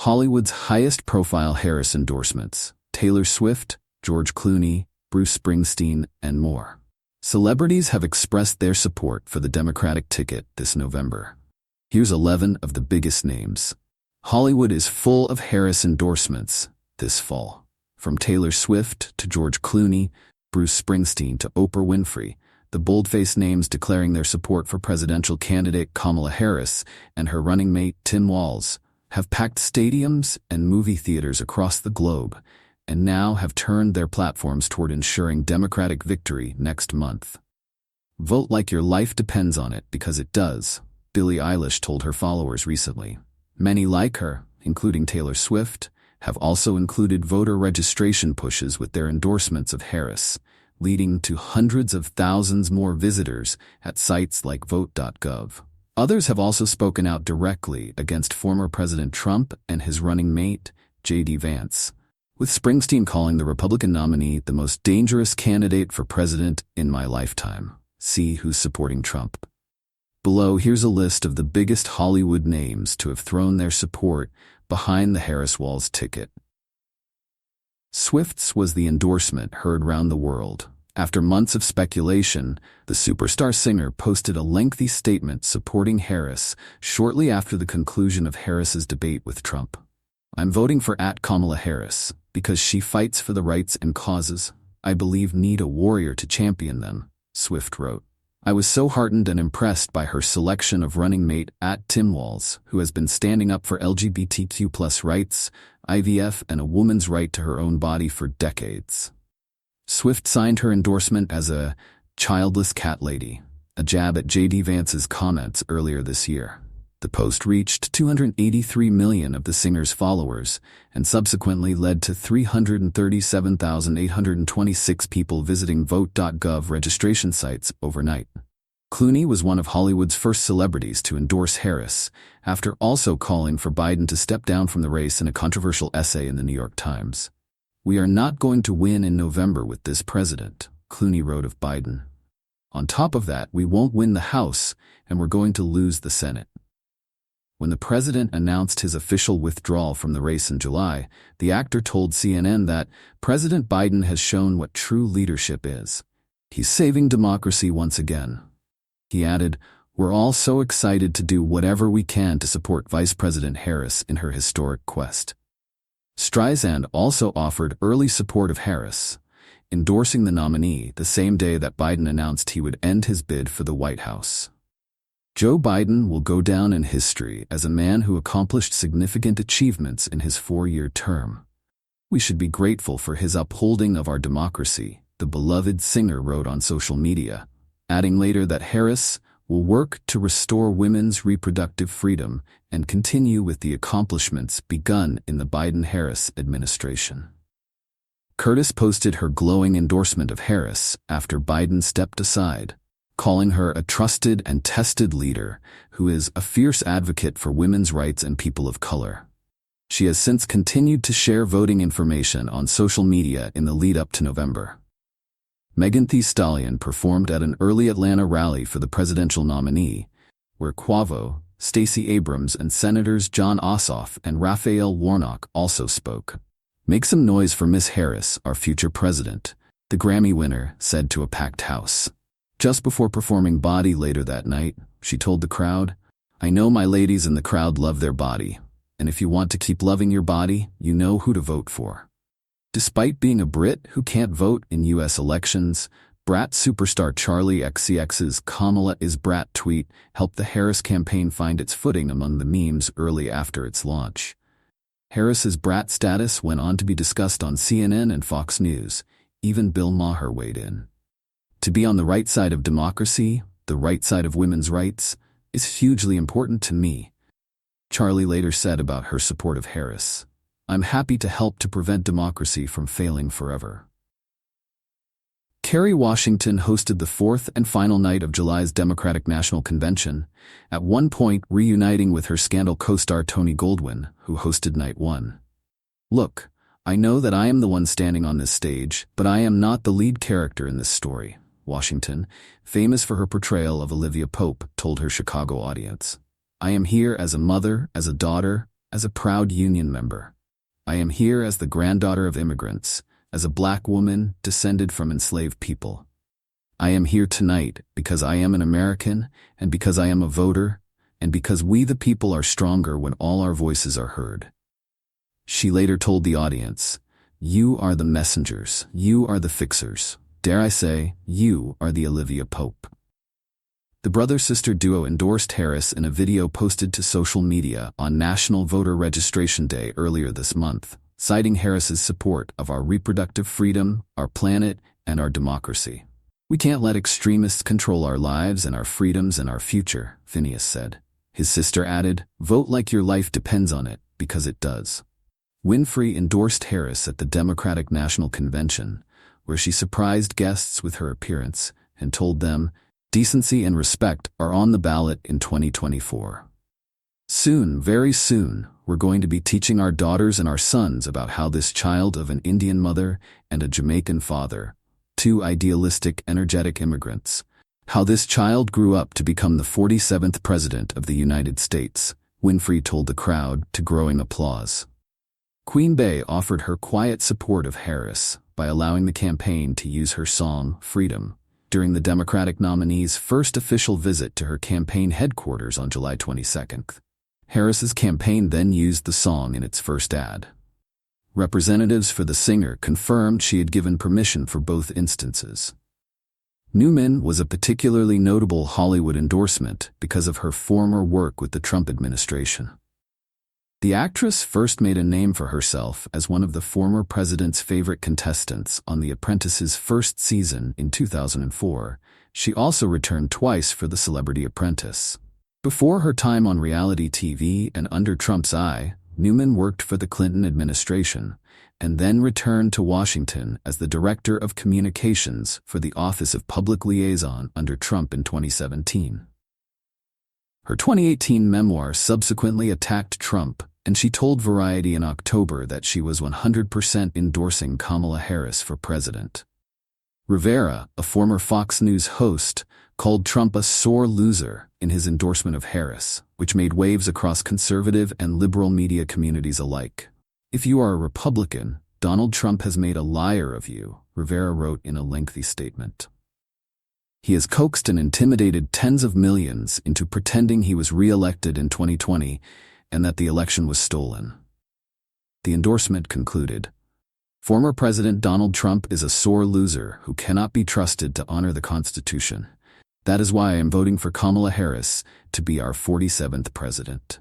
Hollywood's highest-profile Harris endorsements: Taylor Swift, George Clooney, Bruce Springsteen, and more. Celebrities have expressed their support for the Democratic ticket this November. Here's 11 of the biggest names. Hollywood is full of Harris endorsements this fall. From Taylor Swift to George Clooney, Bruce Springsteen to Oprah Winfrey, the bold-faced names declaring their support for presidential candidate Kamala Harris and her running mate Tim Walz have packed stadiums and movie theaters across the globe and now have turned their platforms toward ensuring Democratic victory next month. Vote like your life depends on it, because it does, Billie Eilish told her followers recently. Many like her, including Taylor Swift, have also included voter registration pushes with their endorsements of Harris, leading to hundreds of thousands more visitors at sites like vote.gov. Others have also spoken out directly against former President Trump and his running mate, J.D. Vance, with Springsteen calling the Republican nominee the most dangerous candidate for president in my lifetime. See who's supporting Trump. Below, here's a list of the biggest Hollywood names to have thrown their support behind the Harris-Walz ticket. Swift's was the endorsement heard round the world. After months of speculation, the superstar singer posted a lengthy statement supporting Harris shortly after the conclusion of Harris's debate with Trump. "I'm voting for Kamala Harris because she fights for the rights and causes I believe need a warrior to champion them," Swift wrote. "I was so heartened and impressed by her selection of running mate Tim Walz, who has been standing up for LGBTQ+ rights, IVF, and a woman's right to her own body for decades." Swift signed her endorsement as a childless cat lady, a jab at J.D. Vance's comments earlier this year. The post reached 283 million of the singer's followers and subsequently led to 337,826 people visiting vote.gov registration sites overnight. Clooney was one of Hollywood's first celebrities to endorse Harris, after also calling for Biden to step down from the race in a controversial essay in the New York Times. "We are not going to win in November with this president," Clooney wrote of Biden. "On top of that, we won't win the House, and we're going to lose the Senate." When the president announced his official withdrawal from the race in July, the actor told CNN that President Biden has shown what true leadership is. "He's saving democracy once again." He added, "We're all so excited to do whatever we can to support Vice President Harris in her historic quest." Streisand also offered early support of Harris, endorsing the nominee the same day that Biden announced he would end his bid for the White House. Joe Biden will go down in history as a man who accomplished significant achievements in his 4-year term. "We should be grateful for his upholding of our democracy," the beloved singer wrote on social media, adding later that Harris will work to restore women's reproductive freedom and continue with the accomplishments begun in the Biden-Harris administration. Curtis posted her glowing endorsement of Harris after Biden stepped aside, calling her a trusted and tested leader who is a fierce advocate for women's rights and people of color. She has since continued to share voting information on social media in the lead-up to November. Megan Thee Stallion performed at an early Atlanta rally for the presidential nominee, where Quavo, Stacey Abrams, and Senators John Ossoff and Raphael Warnock also spoke. "Make some noise for Miss Harris, our future president," the Grammy winner said to a packed house. Just before performing Body later that night, she told the crowd, "I know my ladies in the crowd love their body, and if you want to keep loving your body, you know who to vote for." Despite being a Brit who can't vote in U.S. elections, Brat superstar Charlie XCX's "Kamala is Brat" tweet helped the Harris campaign find its footing among the memes early after its launch. Harris's Brat status went on to be discussed on CNN and Fox News. Even Bill Maher weighed in. "To be on the right side of democracy, the right side of women's rights, is hugely important to me," Charlie later said about her support of Harris. "I'm happy to help to prevent democracy from failing forever." Kerry Washington hosted the fourth and final night of July's Democratic National Convention, at one point reuniting with her Scandal co-star Tony Goldwyn, who hosted night one. "Look, I know that I am the one standing on this stage, but I am not the lead character in this story," Washington, famous for her portrayal of Olivia Pope, told her Chicago audience. "I am here as a mother, as a daughter, as a proud union member. I am here as the granddaughter of immigrants, as a black woman descended from enslaved people. I am here tonight because I am an American, and because I am a voter, and because we the people are stronger when all our voices are heard. She later told the audience, "You are the messengers, you are the fixers. Dare I say, you are the Olivia Pope." The brother-sister duo endorsed Harris in a video posted to social media on National Voter Registration Day earlier this month, citing Harris's support of our reproductive freedom, our planet, and our democracy. "We can't let extremists control our lives and our freedoms and our future," Phineas said. His sister added, "Vote like your life depends on it, because it does." Winfrey endorsed Harris at the Democratic National Convention, where she surprised guests with her appearance and told them, "Decency and respect are on the ballot in 2024. Soon, very soon, we're going to be teaching our daughters and our sons about how this child of an Indian mother and a Jamaican father, two idealistic, energetic immigrants, how this child grew up to become the 47th President of the United States," Winfrey told the crowd to growing applause. Queen Bey offered her quiet support of Harris by allowing the campaign to use her song, Freedom, during the Democratic nominee's first official visit to her campaign headquarters on July 22nd. Harris's campaign then used the song in its first ad. Representatives for the singer confirmed she had given permission for both instances. Newman was a particularly notable Hollywood endorsement because of her former work with the Trump administration. The actress first made a name for herself as one of the former president's favorite contestants on The Apprentice's first season in 2004. She also returned twice for The Celebrity Apprentice. Before her time on reality TV and under Trump's eye, Newman worked for the Clinton administration and then returned to Washington as the Director of Communications for the Office of Public Liaison under Trump in 2017. Her 2018 memoir subsequently attacked Trump, and she told Variety in October that she was 100% endorsing Kamala Harris for president. Rivera, a former Fox News host, called Trump a sore loser in his endorsement of Harris, which made waves across conservative and liberal media communities alike. "If you are a Republican, Donald Trump has made a liar of you," Rivera wrote in a lengthy statement. "He has coaxed and intimidated tens of millions into pretending he was re-elected in 2020 and that the election was stolen." The endorsement concluded, "Former President Donald Trump is a sore loser who cannot be trusted to honor the Constitution. That is why I am voting for Kamala Harris to be our 47th president."